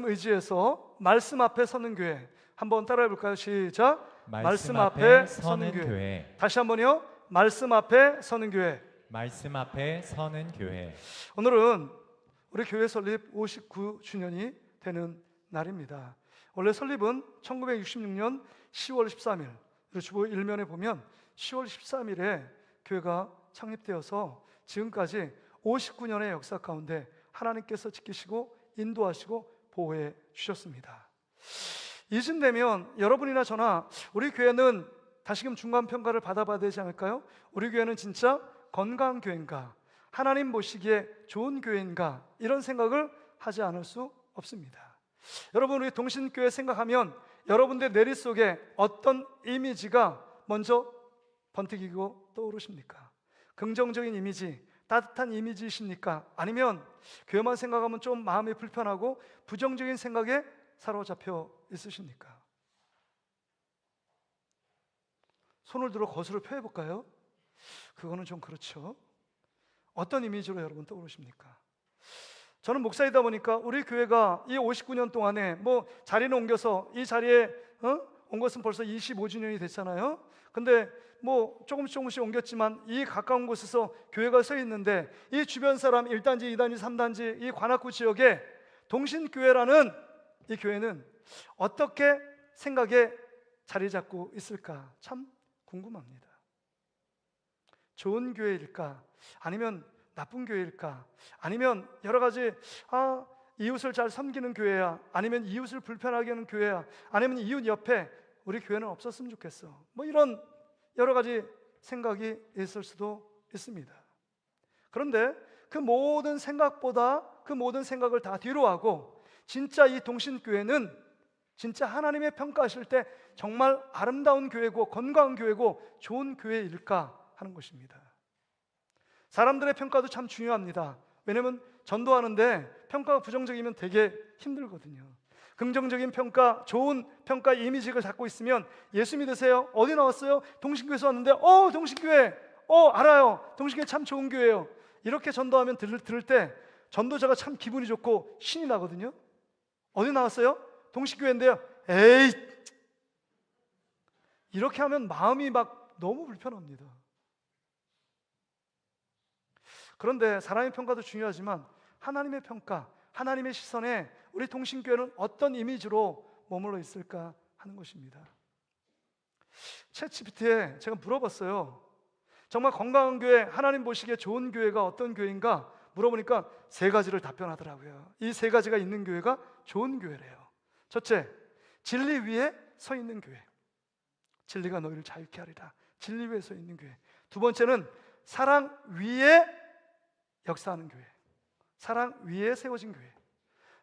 의지해서 말씀 앞에 서는 교회. 한번 따라해 볼까요? 시작. 말씀 앞에 서는 교회. 다시 한번요. 말씀 앞에 서는 교회. 말씀 앞에 서는 교회. 오늘은 우리 교회 설립 59주년이 되는 날입니다. 원래 설립은 1966년 10월 13일, 주보 1면에 보면 10월 13일에 교회가 창립되어서 지금까지 59년의 역사 가운데 하나님께서 지키시고 인도하시고 보호해 주셨습니다. 이쯤 되면 여러분이나 저나 우리 교회는 다시금 중간평가를 받아봐야 되지 않을까요? 우리 교회는 진짜 건강한 교회인가? 하나님 보시기에 좋은 교회인가? 이런 생각을 하지 않을 수 없습니다. 여러분, 우리 동신교회 생각하면 여러분들 내리 속에 어떤 이미지가 먼저 번뜩이고 떠오르십니까? 긍정적인 이미지, 따뜻한 이미지이십니까? 아니면 교회만 생각하면 좀 마음이 불편하고 부정적인 생각에 사로잡혀 있으십니까? 손을 들어 거수를 펴볼까요? 그거는 좀 그렇죠. 어떤 이미지로 여러분 떠오르십니까? 저는 목사이다 보니까 우리 교회가 이 59년 동안에 뭐 자리는 옮겨서 이 자리에 온 것은 벌써 25주년이 됐잖아요. 근데 뭐 조금씩 옮겼지만 이 가까운 곳에서 교회가 서 있는데 이 주변 사람 1단지, 2단지, 3단지 이 관악구 지역에 동신교회라는 이 교회는 어떻게 생각에 자리 잡고 있을까 참 궁금합니다. 좋은 교회일까? 아니면 나쁜 교회일까? 아니면 여러 가지 이웃을 잘 섬기는 교회야? 아니면 이웃을 불편하게 하는 교회야? 아니면 이웃 옆에 우리 교회는 없었으면 좋겠어. 뭐 이런 여러 가지 생각이 있을 수도 있습니다. 그런데 그 모든 생각보다 그 모든 생각을 다 뒤로하고 진짜 이 동신교회는 진짜 하나님의 평가하실 때 정말 아름다운 교회고 건강한 교회고 좋은 교회일까 하는 것입니다. 사람들의 평가도 참 중요합니다. 왜냐하면 전도하는데 평가가 부정적이면 되게 힘들거든요. 긍정적인 평가, 좋은 평가 이미지를 갖고 있으면 예수 믿으세요? 어디 나왔어요? 동신교회에서 왔는데 동신교회 알아요. 동신교회 참 좋은 교회예요. 이렇게 전도하면 들을 때 전도자가 참 기분이 좋고 신이 나거든요. 어디 나왔어요? 동신교회인데요. 에이, 이렇게 하면 마음이 막 너무 불편합니다. 그런데 사람의 평가도 중요하지만 하나님의 평가, 하나님의 시선에 우리 동신교회는 어떤 이미지로 머물러 있을까 하는 것입니다. 챗GPT에 제가 물어봤어요. 정말 건강한 교회, 하나님 보시기에 좋은 교회가 어떤 교회인가 물어보니까 3가지를 답변하더라고요. 이 3가지가 있는 교회가 좋은 교회래요. 첫째, 진리 위에 서 있는 교회. 진리가 너희를 자유케 하리라. 진리 위에 서 있는 교회. 두 번째는 사랑 위에 역사하는 교회. 사랑 위에 세워진 교회.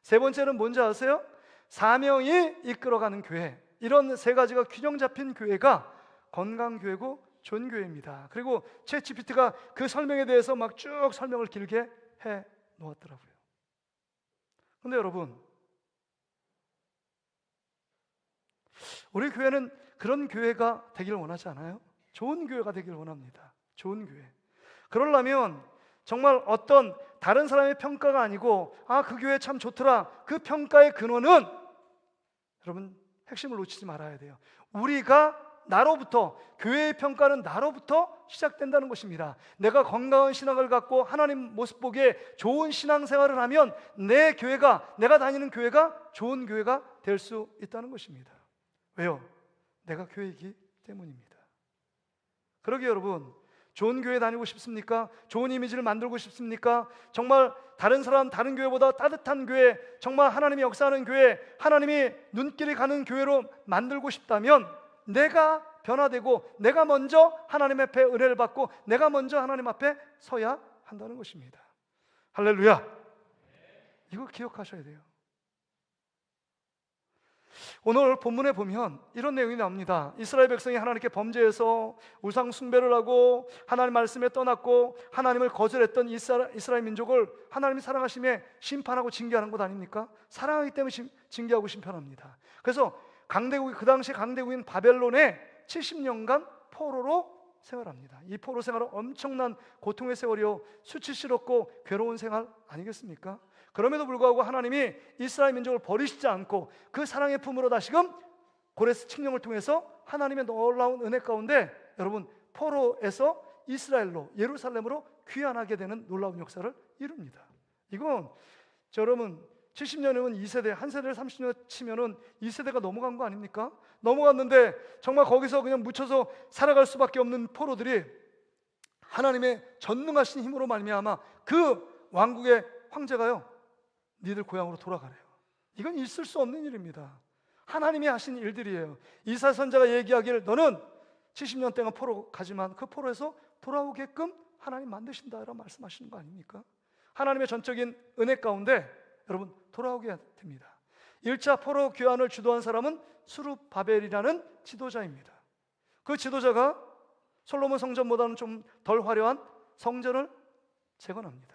세 번째는 뭔지 아세요? 사명이 이끌어가는 교회. 이런 3가지가 균형 잡힌 교회가 건강교회고 좋은 교회입니다. 그리고 챗GPT가 그 설명에 대해서 막 쭉 설명을 길게 해 놓았더라고요. 그런데 여러분, 우리 교회는 그런 교회가 되기를 원하지 않아요? 좋은 교회가 되기를 원합니다. 좋은 교회. 그러려면 정말 어떤 다른 사람의 평가가 아니고 그 교회 참 좋더라. 그 평가의 근원은 여러분 핵심을 놓치지 말아야 돼요. 우리가 나로부터, 교회의 평가는 나로부터 시작된다는 것입니다. 내가 건강한 신앙을 갖고 하나님 모습 보기에 좋은 신앙생활을 하면 내 교회가, 내가 다니는 교회가 좋은 교회가 될 수 있다는 것입니다. 왜요? 내가 교회이기 때문입니다. 그러기에 여러분, 좋은 교회 다니고 싶습니까? 좋은 이미지를 만들고 싶습니까? 정말 다른 사람, 다른 교회보다 따뜻한 교회, 정말 하나님이 역사하는 교회, 하나님이 눈길이 가는 교회로 만들고 싶다면 내가 변화되고 내가 먼저 하나님 앞에 은혜를 받고 내가 먼저 하나님 앞에 서야 한다는 것입니다. 할렐루야! 이거 기억하셔야 돼요. 오늘 본문에 보면 이런 내용이 나옵니다. 이스라엘 백성이 하나님께 범죄해서 우상 숭배를 하고 하나님 말씀에 떠났고 하나님을 거절했던 이스라엘 민족을 하나님이 사랑하심에 심판하고 징계하는 것 아닙니까? 사랑하기 때문에 징계하고 심판합니다. 그래서 그 당시 강대국인 바벨론에 70년간 포로로 생활합니다. 이 포로 생활은 엄청난 고통의 세월이요, 수치스럽고 괴로운 생활 아니겠습니까? 그럼에도 불구하고 하나님이 이스라엘 민족을 버리시지 않고 그 사랑의 품으로 다시금 고레스 칙령을 통해서 하나님의 놀라운 은혜 가운데 여러분 포로에서 이스라엘로 예루살렘으로 귀환하게 되는 놀라운 역사를 이룹니다. 이건 여러분 70년이면 2세대, 한 세대를 30년 치면은 2세대가 넘어간 거 아닙니까? 넘어갔는데 정말 거기서 그냥 묻혀서 살아갈 수밖에 없는 포로들이 하나님의 전능하신 힘으로 말미암아 그 왕국의 황제가요, 니들 고향으로 돌아가래요. 이건 있을 수 없는 일입니다. 하나님이 하신 일들이에요. 이사야 선지자가 얘기하기를 너는 70년 동안 포로 가지만 그 포로에서 돌아오게끔 하나님 만드신다라고 말씀하시는 거 아닙니까? 하나님의 전적인 은혜 가운데 여러분 돌아오게 됩니다. 1차 포로 귀환을 주도한 사람은 수룹바벨이라는 지도자입니다. 그 지도자가 솔로몬 성전보다는 좀 덜 화려한 성전을 재건합니다.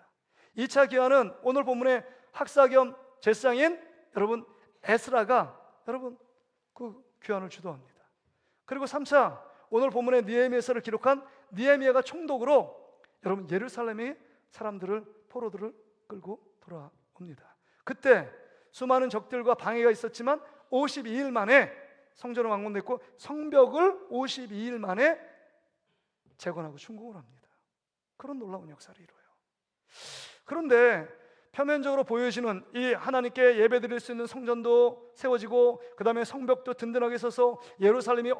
2차 귀환은 오늘 본문의 학사 겸 제사장인 여러분 에스라가 여러분 그 귀환을 주도합니다. 그리고 3차 오늘 본문의 느헤미야서를 기록한 느헤미야가 총독으로 여러분 예루살렘의 사람들을 포로들을 끌고 돌아옵니다. 그때 수많은 적들과 방해가 있었지만 52일 만에 성전을 완공됐고 성벽을 52일 만에 재건하고 준공을 합니다. 그런 놀라운 역사를 이뤄요. 그런데 표면적으로 보여지는 이 하나님께 예배드릴 수 있는 성전도 세워지고 그 다음에 성벽도 든든하게 서서 예루살렘이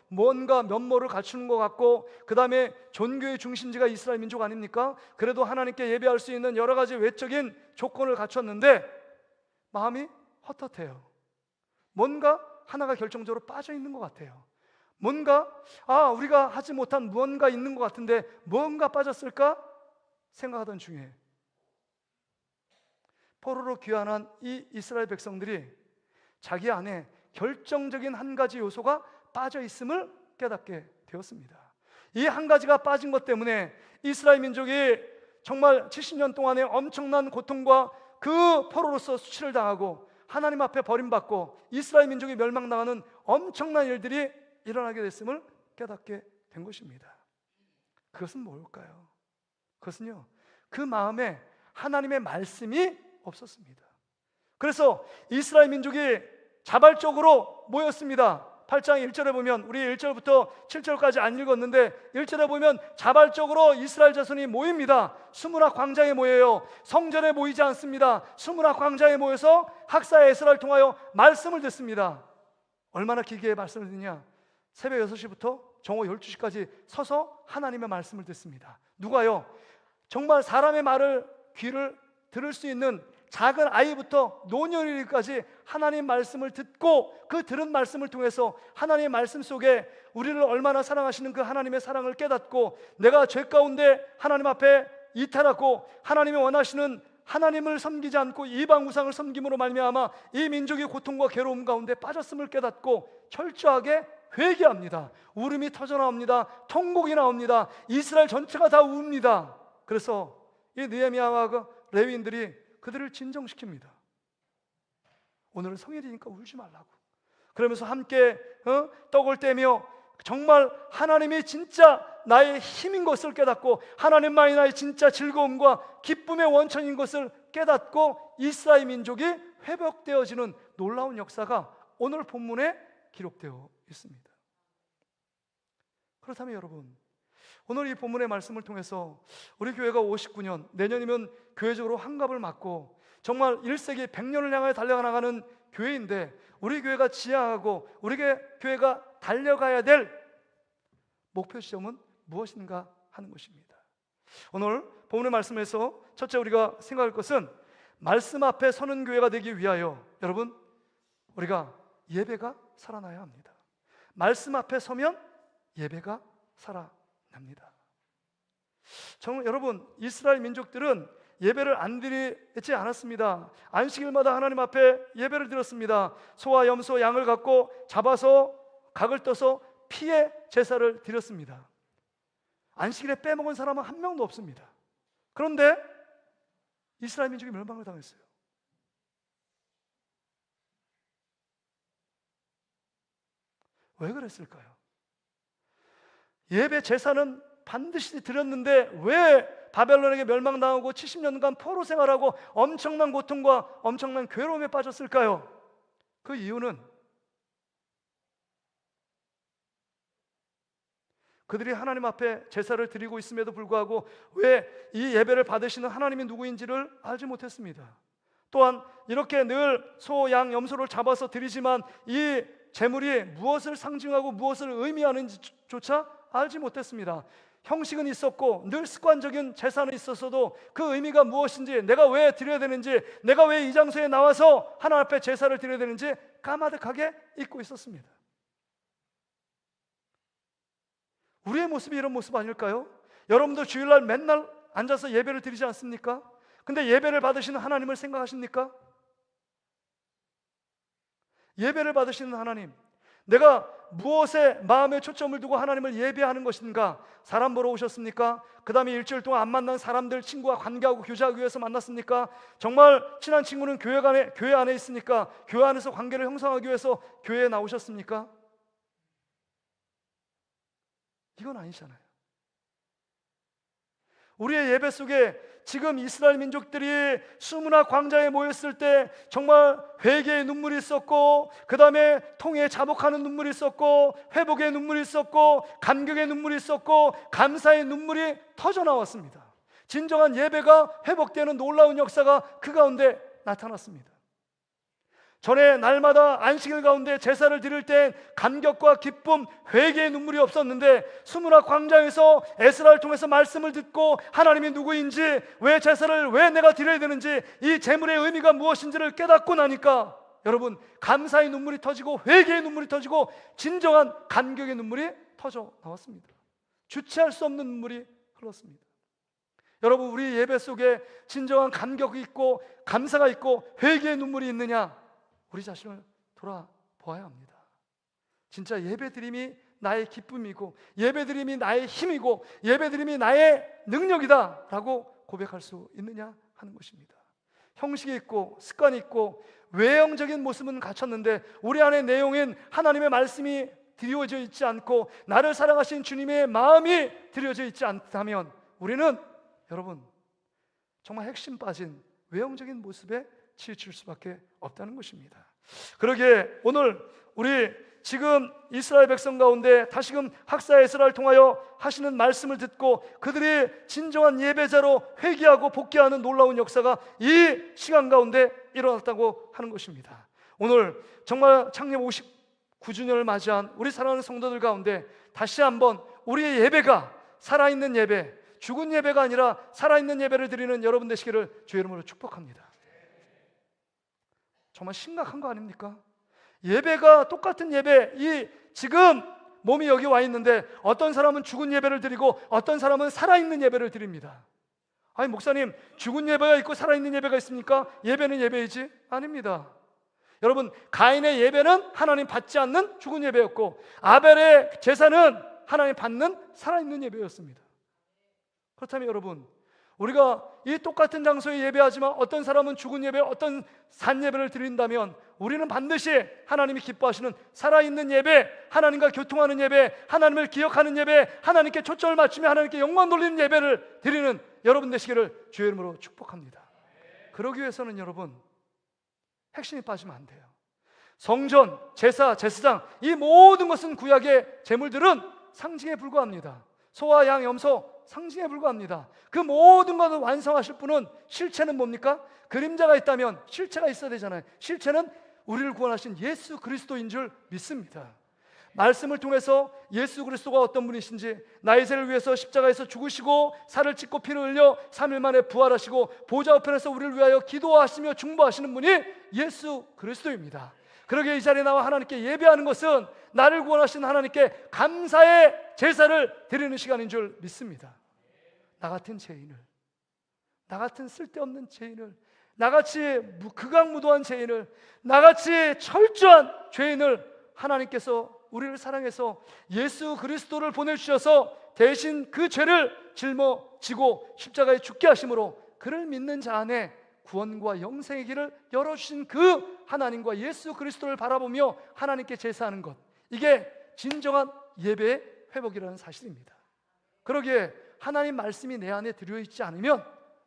뭔가 면모를 갖추는 것 같고 그 다음에 종교의 중심지가 이스라엘 민족 아닙니까? 그래도 하나님께 예배할 수 있는 여러 가지 외적인 조건을 갖췄는데 마음이 헛헛해요. 뭔가 하나가 결정적으로 빠져 있는 것 같아요. 뭔가 우리가 하지 못한 무언가 있는 것 같은데 뭔가 빠졌을까 생각하던 중에 포로로 귀환한 이 이스라엘 백성들이 자기 안에 결정적인 한 가지 요소가 빠져 있음을 깨닫게 되었습니다. 이 한 가지가 빠진 것 때문에 이스라엘 민족이 정말 70년 동안의 엄청난 고통과 그 포로로서 수치를 당하고 하나님 앞에 버림받고 이스라엘 민족이 멸망당하는 엄청난 일들이 일어나게 됐음을 깨닫게 된 것입니다. 그것은 뭘까요? 그것은요, 그 마음에 하나님의 말씀이 없었습니다. 그래서 이스라엘 민족이 자발적으로 모였습니다. 8장 1절에 보면 우리 1절부터 7절까지 안 읽었는데 1절에 보면 자발적으로 이스라엘 자손이 모입니다. 수문학 광장에 모여요. 성전에 모이지 않습니다. 수문학 광장에 모여서 학사 에스라를 통하여 말씀을 듣습니다. 얼마나 길게 말씀을 듣냐? 새벽 6시부터 정오 12시까지 서서 하나님의 말씀을 듣습니다. 누가요? 정말 사람의 말을 귀를 들을 수 있는 작은 아이부터 노년이까지 하나님 말씀을 듣고 그 들은 말씀을 통해서 하나님의 말씀 속에 우리를 얼마나 사랑하시는 그 하나님의 사랑을 깨닫고 내가 죄 가운데 하나님 앞에 이탈하고 하나님이 원하시는 하나님을 섬기지 않고 이방 우상을 섬김으로 말미암아 이 민족의 고통과 괴로움 가운데 빠졌음을 깨닫고 철저하게 회개합니다. 울음이 터져나옵니다. 통곡이 나옵니다. 이스라엘 전체가 다 웁니다. 그래서 이 느헤미야와 그 레위인들이 그들을 진정시킵니다. 오늘은 성일이니까 울지 말라고. 그러면서 함께 떡을 떼며 정말 하나님이 진짜 나의 힘인 것을 깨닫고 하나님만이 나의 진짜 즐거움과 기쁨의 원천인 것을 깨닫고 이스라엘 민족이 회복되어지는 놀라운 역사가 오늘 본문에 기록되어 있습니다. 그렇다면 여러분, 오늘 이 본문의 말씀을 통해서 우리 교회가 59년, 내년이면 교회적으로 환갑을 맞고 정말 1세기 100년을 향하여 달려나가는 교회인데 우리 교회가 지향하고 우리 교회가 달려가야 될 목표 지점은 무엇인가 하는 것입니다. 오늘 본문의 말씀에서 첫째 우리가 생각할 것은 말씀 앞에 서는 교회가 되기 위하여 여러분 우리가 예배가 살아나야 합니다. 말씀 앞에 서면 예배가 살아납니다. 정말 여러분 이스라엘 민족들은 예배를 안 드리지 않았습니다. 안식일마다 하나님 앞에 예배를 드렸습니다. 소와 염소 양을 갖고 잡아서 각을 떠서 피의 제사를 드렸습니다. 안식일에 빼먹은 사람은 한 명도 없습니다. 그런데 이스라엘 민족이 멸망을 당했어요. 왜 그랬을까요? 예배 제사는 반드시 드렸는데 왜 바벨론에게 멸망당하고 70년간 포로 생활하고 엄청난 고통과 엄청난 괴로움에 빠졌을까요? 그 이유는 그들이 하나님 앞에 제사를 드리고 있음에도 불구하고 왜 이 예배를 받으시는 하나님이 누구인지를 알지 못했습니다. 또한 이렇게 늘 소, 양, 염소를 잡아서 드리지만 이 제물이 무엇을 상징하고 무엇을 의미하는지조차 알지 못했습니다. 형식은 있었고 늘 습관적인 제사는 있었어도 그 의미가 무엇인지, 내가 왜 드려야 되는지, 내가 왜 이 장소에 나와서 하나님 앞에 제사를 드려야 되는지 까마득하게 잊고 있었습니다. 우리의 모습이 이런 모습 아닐까요? 여러분도 주일날 맨날 앉아서 예배를 드리지 않습니까? 근데 예배를 받으시는 하나님을 생각하십니까? 예배를 받으시는 하나님, 내가 무엇에 마음의 초점을 두고 하나님을 예배하는 것인가? 사람 보러 오셨습니까? 그 다음에 일주일 동안 안 만난 사람들, 친구와 관계하고 교제하기 위해서 만났습니까? 정말 친한 친구는 교회 안에 있으니까 교회 안에서 관계를 형성하기 위해서 교회에 나오셨습니까? 이건 아니잖아요. 우리의 예배 속에 지금 이스라엘 민족들이 수문화 광장에 모였을 때 정말 회개의 눈물이 있었고, 그 다음에 통에 자복하는 눈물이 있었고, 회복의 눈물이 있었고, 감격의 눈물이 있었고, 감사의 눈물이 터져 나왔습니다. 진정한 예배가 회복되는 놀라운 역사가 그 가운데 나타났습니다. 전에 날마다 안식일 가운데 제사를 드릴 땐 감격과 기쁨, 회개의 눈물이 없었는데 수문화 광장에서 에스라를 통해서 말씀을 듣고 하나님이 누구인지, 왜 제사를 왜 내가 드려야 되는지, 이 제물의 의미가 무엇인지를 깨닫고 나니까 여러분, 감사의 눈물이 터지고 회개의 눈물이 터지고 진정한 감격의 눈물이 터져 나왔습니다. 주체할 수 없는 눈물이 흘렀습니다. 여러분, 우리 예배 속에 진정한 감격이 있고 감사가 있고 회개의 눈물이 있느냐? 우리 자신을 돌아보아야 합니다. 진짜 예배드림이 나의 기쁨이고 예배드림이 나의 힘이고 예배드림이 나의 능력이다 라고 고백할 수 있느냐 하는 것입니다. 형식이 있고 습관이 있고 외형적인 모습은 갖췄는데 우리 안에 내용인 하나님의 말씀이 드리워져 있지 않고 나를 사랑하신 주님의 마음이 드려져 있지 않다면 우리는 여러분 정말 핵심 빠진 외형적인 모습에 치우칠 수밖에 없다는 것입니다. 그러기에 오늘 우리 지금 이스라엘 백성 가운데 다시금 학사 에스라를 통하여 하시는 말씀을 듣고 그들이 진정한 예배자로 회개하고 복귀하는 놀라운 역사가 이 시간 가운데 일어났다고 하는 것입니다. 오늘 정말 창립 59주년을 맞이한 우리 사랑하는 성도들 가운데 다시 한번 우리의 예배가 살아있는 예배, 죽은 예배가 아니라 살아있는 예배를 드리는 여러분 되시기를 주의 이름으로 축복합니다. 정말 심각한 거 아닙니까? 예배가 똑같은 예배, 이 지금 몸이 여기 와 있는데 어떤 사람은 죽은 예배를 드리고 어떤 사람은 살아있는 예배를 드립니다. 아니 목사님, 죽은 예배가 있고 살아있는 예배가 있습니까? 예배는 예배이지? 아닙니다. 여러분, 가인의 예배는 하나님 받지 않는 죽은 예배였고 아벨의 제사는 하나님 받는 살아있는 예배였습니다. 그렇다면 여러분, 우리가 이 똑같은 장소에 예배하지만 어떤 사람은 죽은 예배, 어떤 산 예배를 드린다면 우리는 반드시 하나님이 기뻐하시는 살아있는 예배, 하나님과 교통하는 예배, 하나님을 기억하는 예배, 하나님께 초점을 맞추며 하나님께 영광 돌리는 예배를 드리는 여러분 되시기를 주의 이름으로 축복합니다. 그러기 위해서는 여러분 핵심이 빠지면 안 돼요. 성전, 제사, 제사장, 이 모든 것은 구약의 제물들은 상징에 불과합니다. 소와 양, 염소 상징에 불과합니다. 그 모든 것을 완성하실 분은 실체는 뭡니까? 그림자가 있다면 실체가 있어야 되잖아요. 실체는 우리를 구원하신 예수 그리스도인 줄 믿습니다. 말씀을 통해서 예수 그리스도가 어떤 분이신지, 나의 죄를 위해서 십자가에서 죽으시고 살을 찢고 피를 흘려 3일 만에 부활하시고 보좌 우편에서 우리를 위하여 기도하시며 중보하시는 분이 예수 그리스도입니다. 그러기에 이 자리에 나와 하나님께 예배하는 것은 나를 구원하신 하나님께 감사의 제사를 드리는 시간인 줄 믿습니다. 나 같은 죄인을, 나 같은 쓸데없는 죄인을, 나같이 극악무도한 죄인을, 나같이 철저한 죄인을 하나님께서 우리를 사랑해서 예수 그리스도를 보내주셔서 대신 그 죄를 짊어지고 십자가에 죽게 하심으로 그를 믿는 자 안에 구원과 영생의 길을 열어주신 그 하나님과 예수 그리스도를 바라보며 하나님께 제사하는 것, 이게 진정한 예배의 회복이라는 사실입니다. 그러기에 하나님 말씀이 내 안에 들어있지 않으면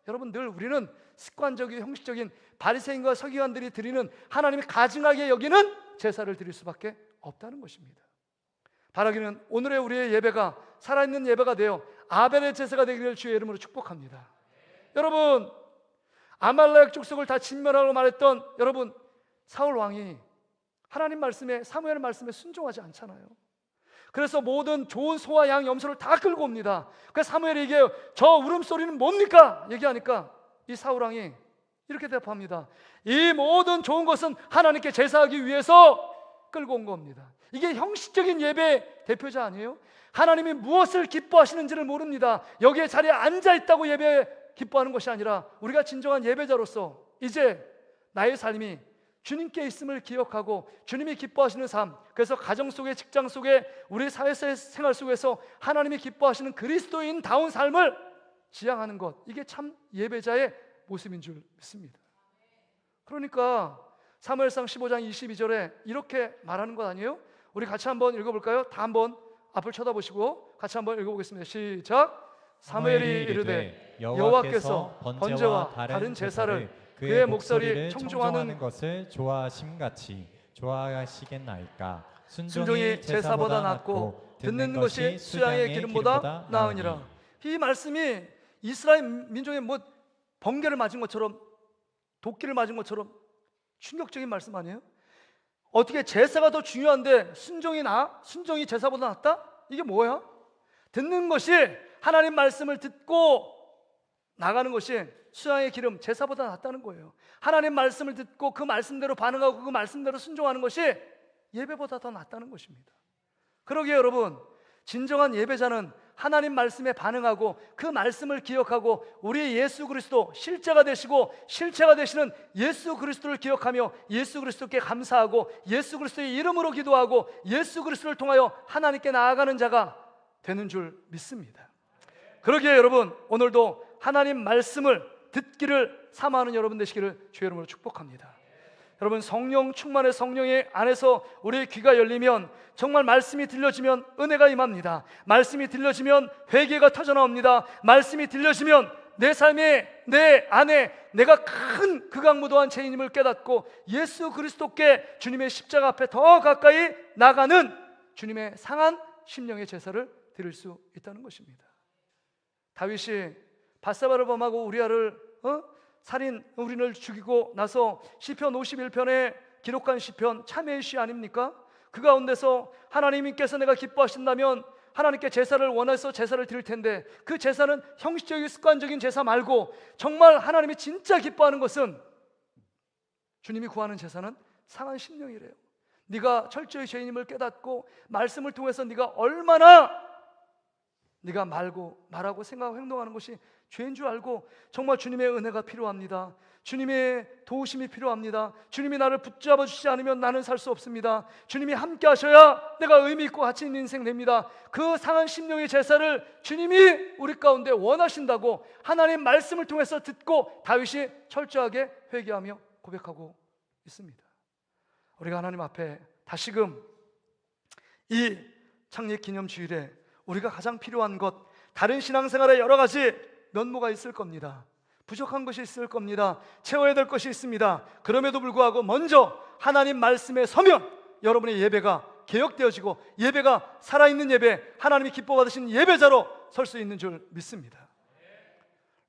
여러분 늘 우리는 습관적이고 형식적인 바리새인과 서기관들이 드리는 하나님이 가증하게 여기는 제사를 드릴 수밖에 없다는 것입니다. 바라기는 오늘의 우리의 예배가 살아있는 예배가 되어 아벨의 제사가 되기를 주의 이름으로 축복합니다. 여러분, 아말렉 족속을 다 진멸하라고 말했던 여러분, 사울 왕이 하나님 말씀에, 사무엘 말씀에 순종하지 않잖아요. 그래서 모든 좋은 소와 양, 염소를 다 끌고 옵니다. 그래서 사무엘이 얘기해요. 저 울음소리는 뭡니까? 얘기하니까 이 사울 왕이 이렇게 대답합니다. 이 모든 좋은 것은 하나님께 제사하기 위해서 끌고 온 겁니다. 이게 형식적인 예배 대표자 아니에요? 하나님이 무엇을 기뻐하시는지를 모릅니다. 여기에 자리에 앉아있다고 예배 기뻐하는 것이 아니라 우리가 진정한 예배자로서 이제 나의 삶이 주님께 있음을 기억하고 주님이 기뻐하시는 삶, 그래서 가정 속에, 직장 속에, 우리 사회생활 속에서 하나님이 기뻐하시는 그리스도인다운 삶을 지향하는 것, 이게 참 예배자의 모습인 줄 믿습니다. 그러니까 사무엘상 15장 22절에 이렇게 말하는 것 아니에요? 우리 같이 한번 읽어볼까요? 다 한번 앞을 쳐다보시고 같이 한번 읽어보겠습니다. 시작. 사무엘이 이르되 여호와께서 번제와 다른 제사를 그의 목소리를 청종하는 것을 좋아하심같이 좋아하시겠나이까. 순종이 제사보다 낫고 듣는 것이 수양의 기름보다 나으니라. 이 말씀이 이스라엘 민족의 뭐 번개를 맞은 것처럼, 도끼를 맞은 것처럼 충격적인 말씀 아니에요? 어떻게 제사가 더 중요한데 순종이 제사보다 낫다? 이게 뭐야? 듣는 것이, 하나님 말씀을 듣고 나가는 것이 수양의 기름, 제사보다 낫다는 거예요. 하나님 말씀을 듣고 그 말씀대로 반응하고 그 말씀대로 순종하는 것이 예배보다 더 낫다는 것입니다. 그러기에 여러분, 진정한 예배자는 하나님 말씀에 반응하고 그 말씀을 기억하고 우리 예수 그리스도, 실제가 되시고 실체가 되시는 예수 그리스도를 기억하며 예수 그리스도께 감사하고 예수 그리스도의 이름으로 기도하고 예수 그리스도를 통하여 하나님께 나아가는 자가 되는 줄 믿습니다. 그러기에 여러분, 오늘도 하나님 말씀을 듣기를 사모하는 여러분 되시기를 주의 이름으로 축복합니다. 여러분, 성령 충만의 성령의 안에서 우리의 귀가 열리면 정말 말씀이 들려지면 은혜가 임합니다. 말씀이 들려지면 회개가 터져나옵니다. 말씀이 들려지면 내 삶에, 내 안에 내가 큰 극악무도한 죄인임을 깨닫고 예수 그리스도께 주님의 십자가 앞에 더 가까이 나가는 주님의 상한 심령의 제사를 드릴 수 있다는 것입니다. 다윗이 밧세바를 범하고 우리아를 우리를 죽이고 나서 시편 51편에 기록한 시편 참회의 시 아닙니까? 그 가운데서 하나님께서 내가 기뻐하신다면 하나님께 제사를 원해서 제사를 드릴 텐데 그 제사는 형식적인 습관적인 제사 말고 정말 하나님이 진짜 기뻐하는 것은, 주님이 구하는 제사는 상한 심령이래요. 네가 철저히 죄인임을 깨닫고 말씀을 통해서 네가 얼마나 네가 말하고 생각하고 행동하는 것이 죄인 줄 알고 정말 주님의 은혜가 필요합니다. 주님의 도우심이 필요합니다. 주님이 나를 붙잡아 주시지 않으면 나는 살 수 없습니다. 주님이 함께 하셔야 내가 의미 있고 가치 있는 인생 됩니다. 그 상한 심령의 제사를 주님이 우리 가운데 원하신다고 하나님 말씀을 통해서 듣고 다윗이 철저하게 회개하며 고백하고 있습니다. 우리가 하나님 앞에 다시금 이 창립 기념 주일에 우리가 가장 필요한 것, 다른 신앙생활에 여러 가지 면모가 있을 겁니다. 부족한 것이 있을 겁니다. 채워야 될 것이 있습니다. 그럼에도 불구하고 먼저 하나님 말씀에 서면 여러분의 예배가 개혁되어지고 예배가 살아있는 예배, 하나님이 기뻐 받으시는 예배자로 설 수 있는 줄 믿습니다.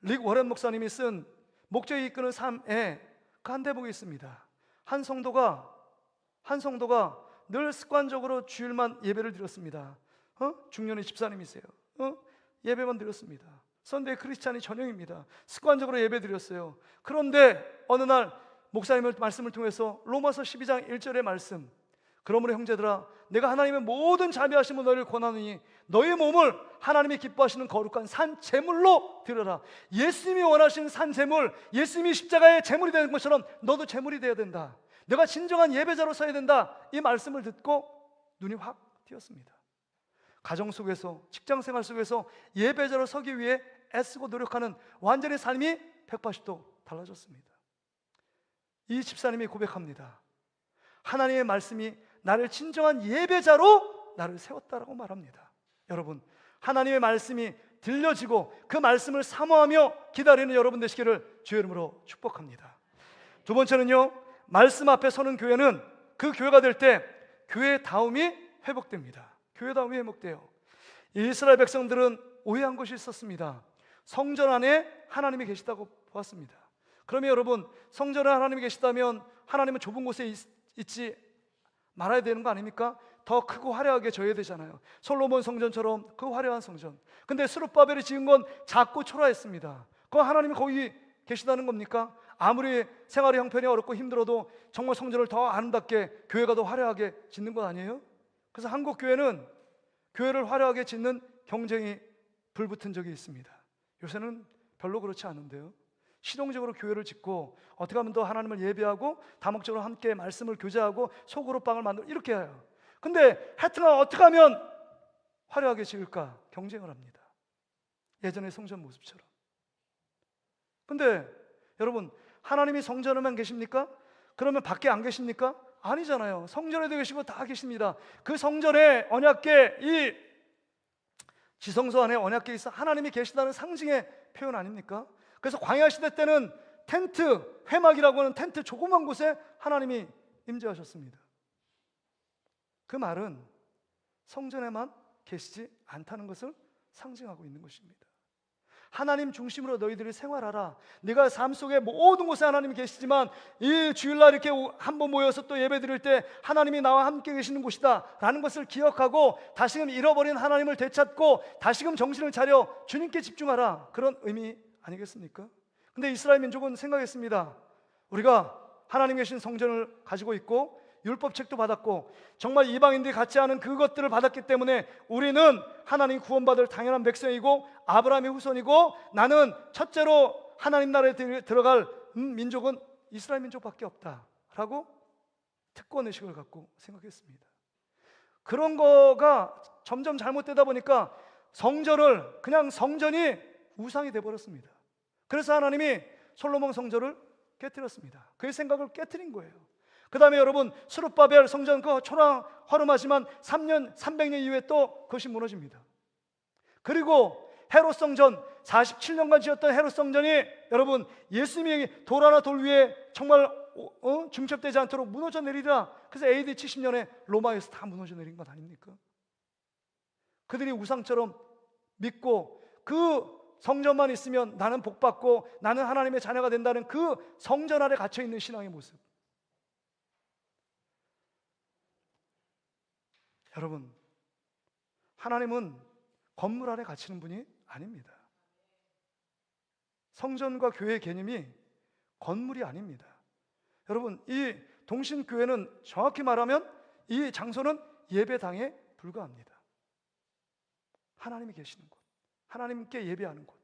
릭 워렌 목사님이 쓴 목적이 이끄는 삶에 그 한 대목이 있습니다. 한 성도가 늘 습관적으로 주일만 예배를 드렸습니다. 중년의 집사님이세요. 예배만 드렸습니다. 선데이 크리스찬이 전형입니다. 습관적으로 예배 드렸어요. 그런데 어느 날 목사님의 말씀을 통해서 로마서 12장 1절의 말씀, 그러므로 형제들아 내가 하나님의 모든 자비하심을 너희를 권하느니 너희 몸을 하나님이 기뻐하시는 거룩한 산 제물로 드려라. 예수님이 원하시는 산 제물, 예수님이 십자가의 제물이 되는 것처럼 너도 제물이 되어야 된다. 내가 진정한 예배자로 서야 된다. 이 말씀을 듣고 눈이 확 띄었습니다. 가정 속에서, 직장 생활 속에서 예배자로 서기 위해 애쓰고 노력하는 완전히 삶이 180도 달라졌습니다. 이 집사님이 고백합니다. 하나님의 말씀이 나를 진정한 예배자로 나를 세웠다라고 말합니다. 여러분, 하나님의 말씀이 들려지고 그 말씀을 사모하며 기다리는 여러분 되시기를 주의 이름으로 축복합니다. 두 번째는요, 말씀 앞에 서는 교회는 그 교회가 될 때 교회다움이 회복됩니다. 교회다움이 회복돼요. 이스라엘 백성들은 오해한 것이 있었습니다. 성전 안에 하나님이 계시다고 보았습니다. 그러면 여러분, 성전에 하나님이 계시다면 하나님은 좁은 곳에 있지 말아야 되는 거 아닙니까? 더 크고 화려하게 져야 되잖아요. 솔로몬 성전처럼 그 화려한 성전. 근데 스룹바벨이 지은 건 작고 초라했습니다. 그 하나님이 거기 계시다는 겁니까? 아무리 생활의 형편이 어렵고 힘들어도 정말 성전을 더 아름답게, 교회가 더 화려하게 짓는 것 아니에요? 그래서 한국 교회는 교회를 화려하게 짓는 경쟁이 불붙은 적이 있습니다. 요새는 별로 그렇지 않은데요, 실용적으로 교회를 짓고 어떻게 하면 더 하나님을 예배하고 다목적으로 함께 말씀을 교제하고 속으로 빵을 만들고 이렇게 해요. 근데 하여튼간 어떻게 하면 화려하게 지을까 경쟁을 합니다. 예전의 성전 모습처럼. 근데 여러분, 하나님이 성전에만 계십니까? 그러면 밖에 안 계십니까? 아니잖아요. 성전에도 계시고 다 계십니다. 그 성전에 언약궤, 이 지성소 안에 언약궤 있어 하나님이 계시다는 상징의 표현 아닙니까? 그래서 광야 시대 때는 텐트, 회막이라고 하는 텐트 조그만 곳에 하나님이 임재하셨습니다. 그 말은 성전에만 계시지 않다는 것을 상징하고 있는 것입니다. 하나님 중심으로 너희들이 생활하라. 네가 삶 속에 모든 곳에 하나님이 계시지만 이 주일날 이렇게 한번 모여서 또 예배 드릴 때 하나님이 나와 함께 계시는 곳이다 라는 것을 기억하고 다시금 잃어버린 하나님을 되찾고 다시금 정신을 차려 주님께 집중하라, 그런 의미 아니겠습니까? 근데 이스라엘 민족은 생각했습니다. 우리가 하나님 계신 성전을 가지고 있고 율법책도 받았고 정말 이방인들이 갖지 않은 그것들을 받았기 때문에 우리는 하나님 구원받을 당연한 백성이고 아브라함의 후손이고 나는 첫째로 하나님 나라에 들어갈 민족은 이스라엘 민족밖에 없다라고 특권의식을 갖고 생각했습니다. 그런 거가 점점 잘못되다 보니까 성전을 그냥 성전이 우상이 되어버렸습니다. 그래서 하나님이 솔로몬 성전을 깨뜨렸습니다. 그의 생각을 깨뜨린 거예요. 그 다음에 여러분, 스룹바벨 성전 그 초라화름하지만 300년 이후에 또 그것이 무너집니다. 그리고 헤롯 성전, 47년간 지었던 헤롯 성전이 여러분 예수님이 돌 하나 돌 위에 정말 중첩되지 않도록 무너져 내리라. 그래서 AD 70년에 로마에서 다 무너져 내린 것 아닙니까? 그들이 우상처럼 믿고 그 성전만 있으면 나는 복받고 나는 하나님의 자녀가 된다는 그 성전 아래 갇혀있는 신앙의 모습. 여러분, 하나님은 건물 안에 갇히는 분이 아닙니다. 성전과 교회의 개념이 건물이 아닙니다. 여러분, 이 동신교회는 정확히 말하면 이 장소는 예배당에 불과합니다. 하나님이 계시는 곳, 하나님께 예배하는 곳.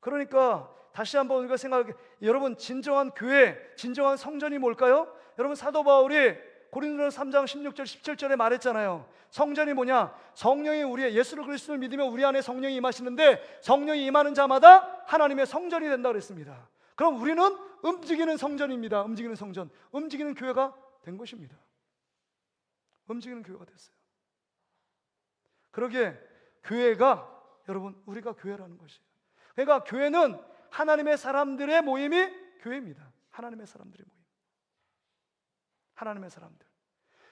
그러니까 다시 한번 우리가 생각해, 여러분 진정한 교회, 진정한 성전이 뭘까요? 여러분 사도 바울이 고린도전서 3장 16절 17절에 말했잖아요. 성전이 뭐냐? 성령이 우리의 예수 그리스도를 믿으면 우리 안에 성령이 임하시는데 성령이 임하는 자마다 하나님의 성전이 된다고 그랬습니다. 그럼 우리는 움직이는 성전입니다. 움직이는 성전, 움직이는 교회가 된 것입니다. 움직이는 교회가 됐어요. 그러기에 교회가 여러분 우리가 교회라는 것이에요. 그러니까 교회는 하나님의 사람들의 모임이 교회입니다. 하나님의 사람들의 모임. 하나님의 사람들.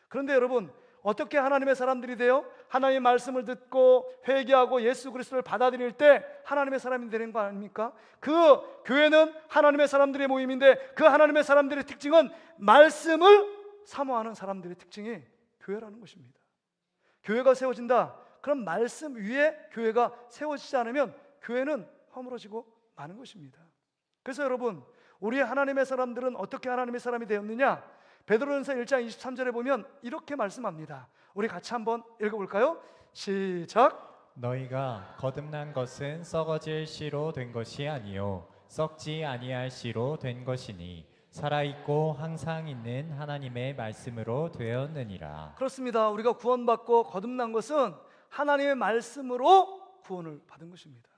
그런데 여러분 어떻게 하나님의 사람들이 돼요? 하나님의 말씀을 듣고 회개하고 예수 그리스도를 받아들일 때 하나님의 사람이 되는 거 아닙니까? 그 교회는 하나님의 사람들의 모임인데 그 하나님의 사람들의 특징은 말씀을 사모하는 사람들의 특징이 교회라는 것입니다. 교회가 세워진다. 그럼 말씀 위에 교회가 세워지지 않으면 교회는 허물어지고 마는 것입니다. 그래서 여러분 우리 하나님의 사람들은 어떻게 하나님의 사람이 되었느냐? 베드로전서 1장 23절에 보면 이렇게 말씀합니다. 우리 같이 한번 읽어볼까요? 시작. 너희가 거듭난 것은 썩어질 씨로 된 것이 아니요 썩지 아니할 씨로 된 것이니 살아있고 항상 있는 하나님의 말씀으로 되었느니라. 그렇습니다. 우리가 구원받고 거듭난 것은 하나님의 말씀으로 구원을 받은 것입니다.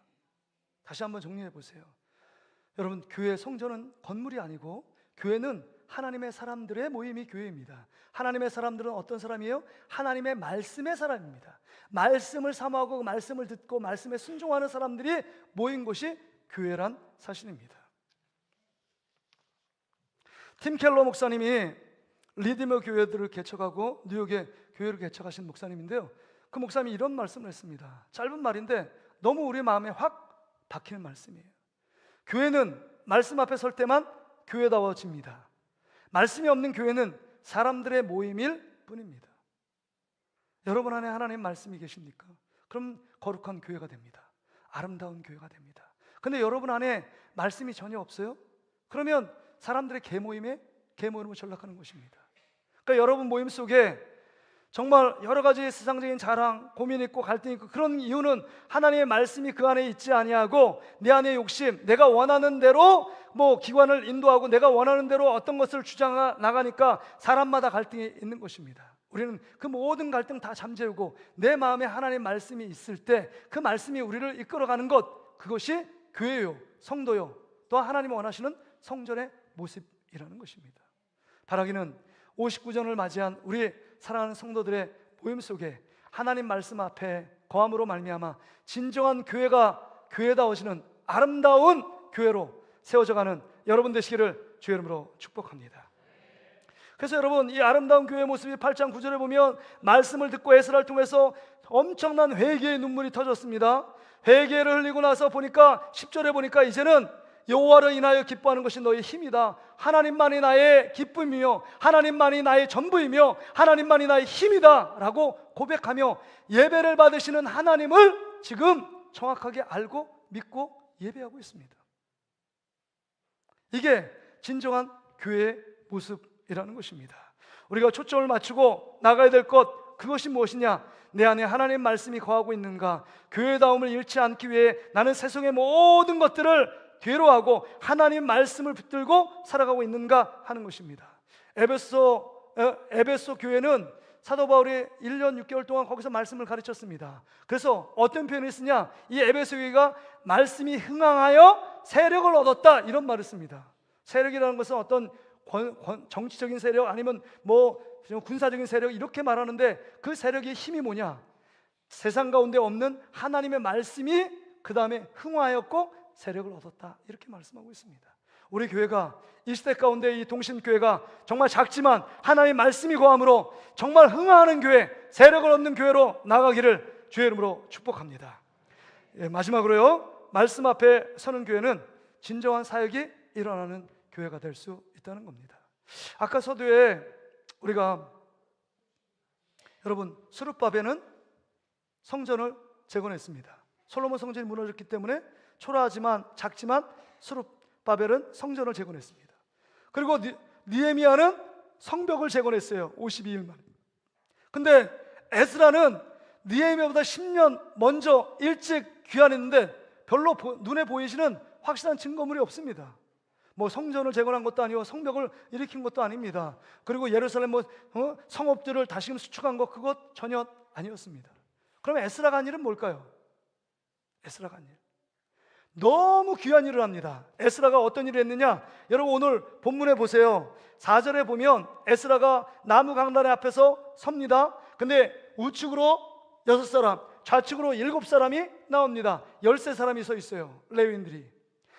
다시 한번 정리해 보세요. 여러분 교회 성전은 건물이 아니고 교회는 하나님의 사람들의 모임이 교회입니다. 하나님의 사람들은 어떤 사람이에요? 하나님의 말씀의 사람입니다. 말씀을 사모하고 말씀을 듣고 말씀에 순종하는 사람들이 모인 곳이 교회란 사실입니다. 팀 켈러 목사님이 리디머 교회들을 개척하고 뉴욕에 교회를 개척하신 목사님인데요, 그 목사님이 이런 말씀을 했습니다. 짧은 말인데 너무 우리 마음에 확 박히는 말씀이에요. 교회는 말씀 앞에 설 때만 교회다워집니다. 말씀이 없는 교회는 사람들의 모임일 뿐입니다. 여러분 안에 하나님 말씀이 계십니까? 그럼 거룩한 교회가 됩니다. 아름다운 교회가 됩니다. 근데 여러분 안에 말씀이 전혀 없어요? 그러면 사람들의 개모임으로 전락하는 것입니다. 그러니까 여러분 모임 속에 정말 여러 가지 세상적인 자랑, 고민 있고 갈등 있고, 그런 이유는 하나님의 말씀이 그 안에 있지 아니하고 내 안에 욕심, 내가 원하는 대로 기관을 인도하고 내가 원하는 대로 어떤 것을 주장 나가니까 사람마다 갈등이 있는 것입니다. 우리는 그 모든 갈등 다 잠재우고 내 마음에 하나님의 말씀이 있을 때 그 말씀이 우리를 이끌어가는 것, 그것이 교회요, 성도요, 또 하나님이 원하시는 성전의 모습이라는 것입니다. 바라기는 59전을 맞이한 우리 사랑하는 성도들의 모임 속에 하나님 말씀 앞에 거함으로 말미암아 진정한 교회가 교회다워지는 아름다운 교회로 세워져가는 여러분 되시기를 주의 이름으로 축복합니다. 그래서 여러분, 이 아름다운 교회의 모습이 8장 9절에 보면 말씀을 듣고 에스라를 통해서 엄청난 회개의 눈물이 터졌습니다. 회개를 흘리고 나서 보니까 10절에 보니까 이제는 여호와를 인하여 기뻐하는 것이 너의 힘이다. 하나님만이 나의 기쁨이며 하나님만이 나의 전부이며 하나님만이 나의 힘이다 라고 고백하며 예배를 받으시는 하나님을 지금 정확하게 알고 믿고 예배하고 있습니다. 이게 진정한 교회의 모습이라는 것입니다. 우리가 초점을 맞추고 나가야 될 것, 그것이 무엇이냐? 내 안에 하나님 말씀이 거하고 있는가? 교회다움을 잃지 않기 위해 나는 세상의 모든 것들을 뒤로하고 하나님 말씀을 붙들고 살아가고 있는가 하는 것입니다. 에베소 교회는 사도 바울이 1년 6개월 동안 거기서 말씀을 가르쳤습니다. 그래서 어떤 표현을 쓰냐? 이 에베소 교회가 말씀이 흥황하여 세력을 얻었다, 이런 말을 씁니다. 세력이라는 것은 어떤 정치적인 세력 아니면 군사적인 세력, 이렇게 말하는데 그 세력의 힘이 뭐냐? 세상 가운데 없는 하나님의 말씀이 그 다음에 흥화하였고 세력을 얻었다, 이렇게 말씀하고 있습니다. 우리 교회가 이 시대 가운데 이 동심교회가 정말 작지만 하나님의 말씀이 거함으로 정말 흥하는 교회, 세력을 얻는 교회로 나가기를 주의 이름으로 축복합니다. 마지막으로요, 말씀 앞에 서는 교회는 진정한 사역이 일어나는 교회가 될 수 있다는 겁니다. 아까 서두에 우리가 여러분 수룹바벨은 성전을 재건했습니다. 솔로몬 성전이 무너졌기 때문에 초라하지만 작지만 수룹바벨은 성전을 재건했습니다. 그리고 느헤미야는 성벽을 재건했어요. 52일 만에. 근데 에스라는 느헤미야보다 10년 먼저 일찍 귀환했는데 별로 눈에 보이시는 확실한 증거물이 없습니다. 성전을 재건한 것도 아니고 성벽을 일으킨 것도 아닙니다. 그리고 예루살렘 성읍들을 다시금 수축한 것, 그것 전혀 아니었습니다. 그럼 에스라가 한 일은 뭘까요? 에스라가 한 일, 너무 귀한 일을 합니다. 에스라가 어떤 일을 했느냐? 여러분 오늘 본문에 보세요. 4절에 보면 에스라가 나무 강단 앞에서 섭니다. 근데 우측으로 6사람, 좌측으로 7사람이 나옵니다. 13사람이 서 있어요, 레위인들이.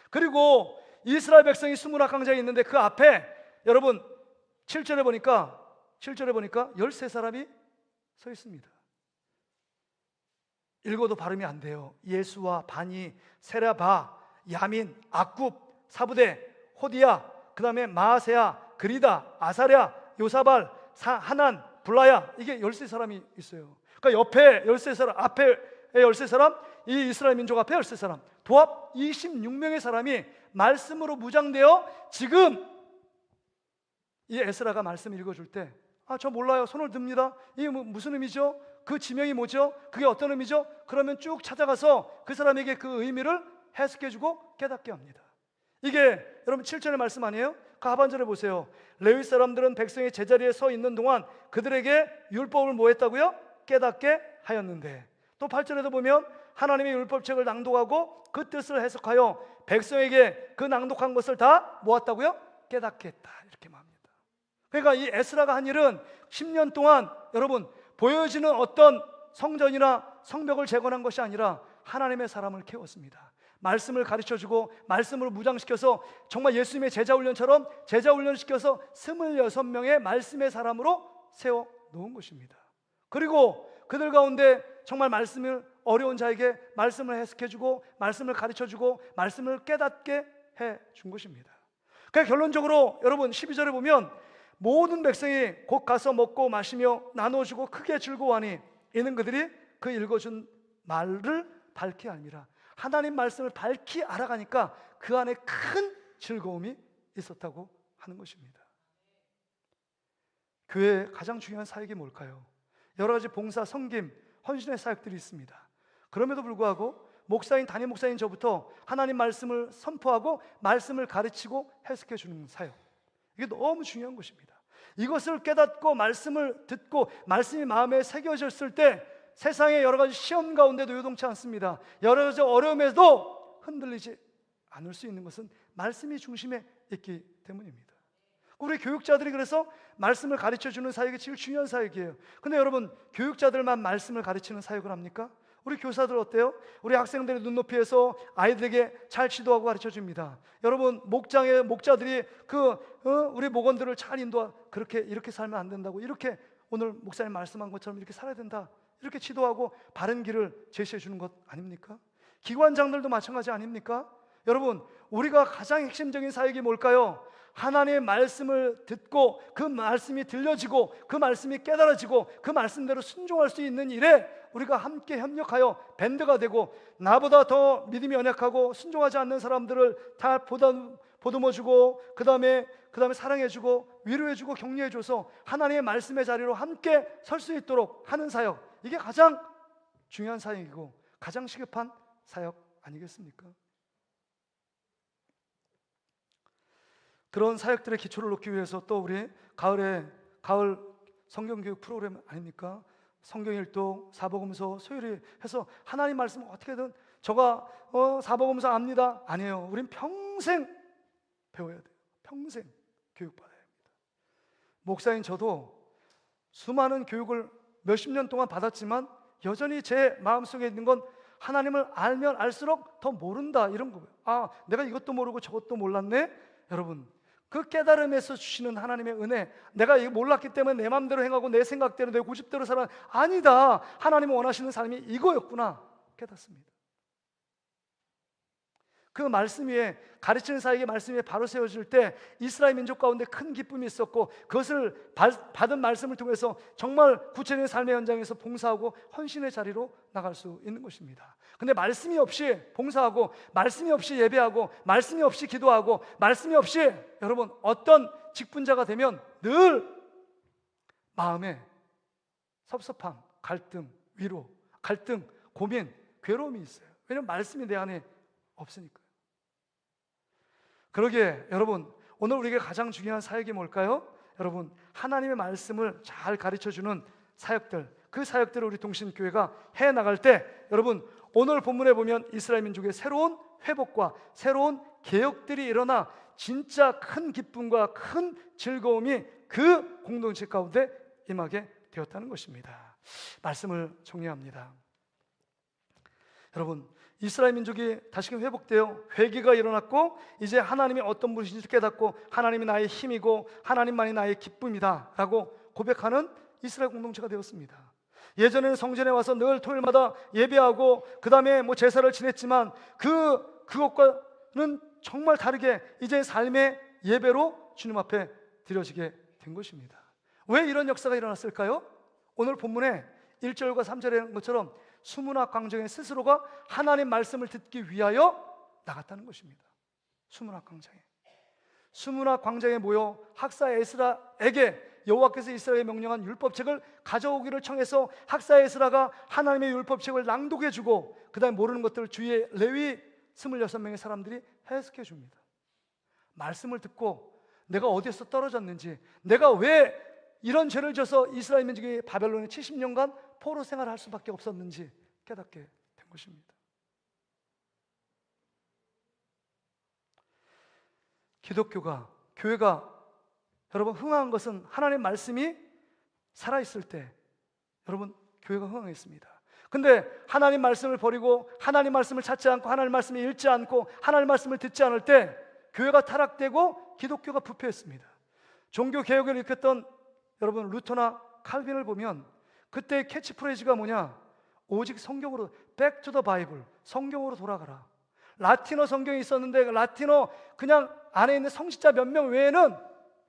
그리고 이스라엘 백성이 수문학 강장이 있는데 그 앞에 여러분 7절에 보니까 13사람이 서 있습니다. 읽어도 발음이 안 돼요. 예수와 바니, 세라바, 야민, 악굽, 사부대, 호디야, 그 다음에 마아세야, 그리다, 아사랴, 요사발, 하난, 블라야, 이게 13사람이 있어요. 그러니까 옆에 13사람, 앞에 13사람, 이 이스라엘 민족 앞에 13사람, 도합 26명의 사람이 말씀으로 무장되어 지금 이 에스라가 말씀 읽어줄 때 저 몰라요, 손을 듭니다. 이게 무슨 의미죠? 그 지명이 뭐죠? 그게 어떤 의미죠? 그러면 쭉 찾아가서 그 사람에게 그 의미를 해석해주고 깨닫게 합니다. 이게 여러분 7절의 말씀 아니에요? 그 하반절에 보세요. 레위 사람들은 백성의 제자리에 서 있는 동안 그들에게 율법을 뭐 했다고요? 깨닫게 하였는데, 또 8절에도 보면 하나님의 율법책을 낭독하고 그 뜻을 해석하여 백성에게 그 낭독한 것을 다 모았다고요? 깨닫게 했다, 이렇게 말합니다. 그러니까 이 에스라가 한 일은 10년 동안 여러분 보여지는 어떤 성전이나 성벽을 재건한 것이 아니라 하나님의 사람을 키웠습니다. 말씀을 가르쳐주고 말씀을 무장시켜서 정말 예수님의 제자훈련처럼 제자훈련시켜서 26명의 말씀의 사람으로 세워놓은 것입니다. 그리고 그들 가운데 정말 말씀을 어려운 자에게 말씀을 해석해주고 말씀을 가르쳐주고 말씀을 깨닫게 해준 것입니다. 그러니까 결론적으로 여러분 12절에 보면 모든 백성이 곧 가서 먹고 마시며 나눠주고 크게 즐거워하니 이는 그들이 그 읽어준 말을 밝히 알미라. 하나님 말씀을 밝히 알아가니까 그 안에 큰 즐거움이 있었다고 하는 것입니다. 교회의 가장 중요한 사역이 뭘까요? 여러 가지 봉사, 섬김, 헌신의 사역들이 있습니다. 그럼에도 불구하고 목사인, 담임 목사인 저부터 하나님 말씀을 선포하고 말씀을 가르치고 해석해 주는 사역, 이게 너무 중요한 것입니다. 이것을 깨닫고 말씀을 듣고 말씀이 마음에 새겨졌을 때 세상의 여러 가지 시험 가운데도 요동치 않습니다. 여러 가지 어려움에도 흔들리지 않을 수 있는 것은 말씀이 중심에 있기 때문입니다. 우리 교육자들이 그래서 말씀을 가르쳐주는 사역이 제일 중요한 사역이에요. 근데 여러분, 교육자들만 말씀을 가르치는 사역을 합니까? 우리 교사들 어때요? 우리 학생들의 눈높이에서 아이들에게 잘 지도하고 가르쳐줍니다. 여러분, 목자들이 우리 목원들을 잘 그렇게 이렇게 살면 안 된다고, 이렇게 오늘 목사님 말씀한 것처럼 이렇게 살아야 된다, 이렇게 지도하고 바른 길을 제시해 주는 것 아닙니까? 기관장들도 마찬가지 아닙니까? 여러분, 우리가 가장 핵심적인 사역이 뭘까요? 하나님의 말씀을 듣고 그 말씀이 들려지고 그 말씀이 깨달아지고 그 말씀대로 순종할 수 있는 일에 우리가 함께 협력하여 밴드가 되고, 나보다 더 믿음이 연약하고 순종하지 않는 사람들을 다 보듬어주고 그 다음에 사랑해주고 위로해주고 격려해줘서 하나님의 말씀의 자리로 함께 설 수 있도록 하는 사역, 이게 가장 중요한 사역이고 가장 시급한 사역 아니겠습니까? 그런 사역들의 기초를 놓기 위해서 또 우리 가을 성경교육 프로그램 아닙니까? 성경일독, 사복음서, 소요리 해서 하나님 말씀 어떻게든 저가 사복음서 압니다. 아니에요. 우린 평생 배워야 돼요. 평생 교육받아야 합니다. 목사인 저도 수많은 교육을 몇십 년 동안 받았지만 여전히 제 마음속에 있는 건 하나님을 알면 알수록 더 모른다, 이런 거예요. 아, 내가 이것도 모르고 저것도 몰랐네. 여러분, 그 깨달음에서 주시는 하나님의 은혜, 내가 이거 몰랐기 때문에 내 마음대로 행하고 내 생각대로 내 고집대로 살아, 아니다, 하나님이 원하시는 삶이 이거였구나 깨닫습니다. 그 말씀 위에, 가르치는 사역의 말씀 위에 바로 세워질 때 이스라엘 민족 가운데 큰 기쁨이 있었고, 그것을 받은 말씀을 통해서 정말 구체적인 삶의 현장에서 봉사하고 헌신의 자리로 나갈 수 있는 것입니다. 근데 말씀이 없이 봉사하고 말씀이 없이 예배하고 말씀이 없이 기도하고 말씀이 없이 여러분 어떤 직분자가 되면 늘 마음에 섭섭함, 갈등, 위로, 갈등, 고민, 괴로움이 있어요. 왜냐하면 말씀이 내 안에 없으니까요. 그러기에 여러분, 오늘 우리에게 가장 중요한 사역이 뭘까요? 여러분, 하나님의 말씀을 잘 가르쳐주는 사역들, 그 사역들을 우리 동신교회가 해나갈 때, 여러분 오늘 본문에 보면 이스라엘 민족의 새로운 회복과 새로운 개혁들이 일어나 진짜 큰 기쁨과 큰 즐거움이 그 공동체 가운데 임하게 되었다는 것입니다. 말씀을 정리합니다. 여러분, 이스라엘 민족이 다시금 회복되어 회개가 일어났고 이제 하나님이 어떤 분이신지 깨닫고 하나님이 나의 힘이고 하나님만이 나의 기쁨이다 라고 고백하는 이스라엘 공동체가 되었습니다. 예전에는 성전에 와서 늘 토요일마다 예배하고 그 다음에 제사를 지냈지만 그것과는 정말 다르게 이제 삶의 예배로 주님 앞에 드려지게 된 것입니다. 왜 이런 역사가 일어났을까요? 오늘 본문에 1절과 3절에 있는 것처럼 수문학 광장에 스스로가 하나님 말씀을 듣기 위하여 나갔다는 것입니다. 수문학 광장에 모여 학사 에스라에게 여호와께서 이스라엘에 명령한 율법책을 가져오기를 청해서 학사 에스라가 하나님의 율법책을 낭독해주고 그 다음에 모르는 것들을 주위에 레위 26명의 사람들이 해석해 줍니다. 말씀을 듣고 내가 어디에서 떨어졌는지, 내가 왜 이런 죄를 져서 이스라엘 민족이 바벨론에 70년간 포로 생활을 할 수밖에 없었는지 깨닫게 된 것입니다. 교회가 여러분, 흥황한 것은 하나님 말씀이 살아있을 때 여러분 교회가 흥황했습니다. 근데 하나님 말씀을 버리고 하나님 말씀을 찾지 않고 하나님 말씀을 읽지 않고 하나님 말씀을 듣지 않을 때 교회가 타락되고 기독교가 부패했습니다. 종교 개혁을 일으켰던 여러분 루터나 칼빈을 보면 그때의 캐치프레이즈가 뭐냐? 오직 성경으로, back to the Bible, 성경으로 돌아가라. 라틴어 성경이 있었는데 라틴어 그냥 안에 있는 성직자 몇 명 외에는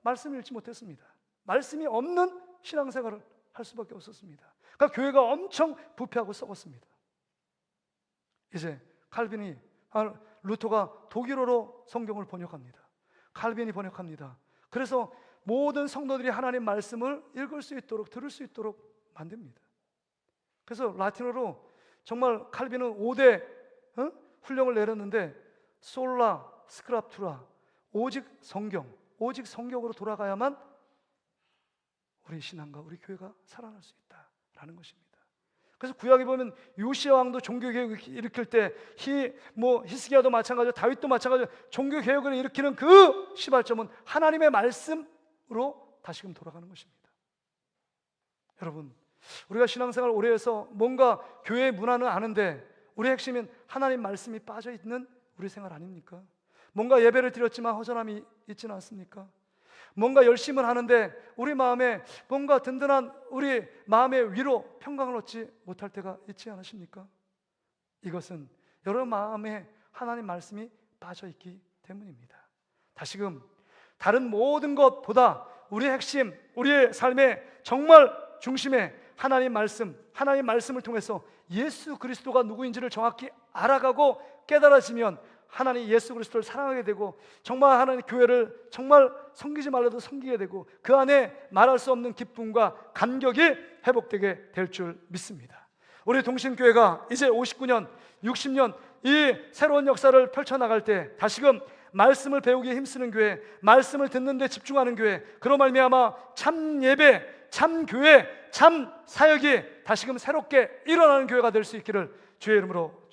말씀을 읽지 못했습니다. 말씀이 없는 신앙생활을 할 수밖에 없었습니다. 그러니까 교회가 엄청 부패하고 썩었습니다. 이제 루터가 독일어로 성경을 번역합니다. 칼빈이 번역합니다. 그래서 모든 성도들이 하나님 말씀을 읽을 수 있도록, 들을 수 있도록 만듭니다. 그래서 라틴어로 정말 칼빈은 5대 훈령을 내렸는데 솔라 스크랍투라, 오직 성경, 오직 성경으로 돌아가야만 우리 신앙과 우리 교회가 살아날 수 있다라는 것입니다. 그래서 구약에 보면 요시야 왕도 종교개혁을 일으킬 때 히스기야도 마찬가지고 다윗도 마찬가지고 종교개혁을 일으키는 그 시발점은 하나님의 말씀으로 다시금 돌아가는 것입니다. 여러분, 우리가 신앙생활 오래 해서 뭔가 교회의 문화는 아는데 우리 핵심은 하나님 말씀이 빠져있는 우리 생활 아닙니까? 뭔가 예배를 드렸지만 허전함이 있지는 않습니까? 뭔가 열심을 하는데 우리 마음에 뭔가 든든한 우리 마음의 위로, 평강을 얻지 못할 때가 있지 않으십니까? 이것은 여러분 마음에 하나님 말씀이 빠져있기 때문입니다. 다시금 다른 모든 것보다 우리의 핵심, 우리의 삶의 정말 중심에 하나님 말씀을 통해서 예수 그리스도가 누구인지를 정확히 알아가고 깨달아지면 하나님 예수 그리스도를 사랑하게 되고 정말 하나님 교회를 정말 섬기지 말라도 섬기게 되고 그 안에 말할 수 없는 기쁨과 감격이 회복되게 될 줄 믿습니다. 우리 동신교회가 이제 59년, 60년 이 새로운 역사를 펼쳐나갈 때 다시금 말씀을 배우기에 힘쓰는 교회, 말씀을 듣는 데 집중하는 교회, 그로 말미암아 참 예배, 참 교회, 참 사역이 다시금 새롭게 일어나는 교회가 될 수 있기를 주의 이름으로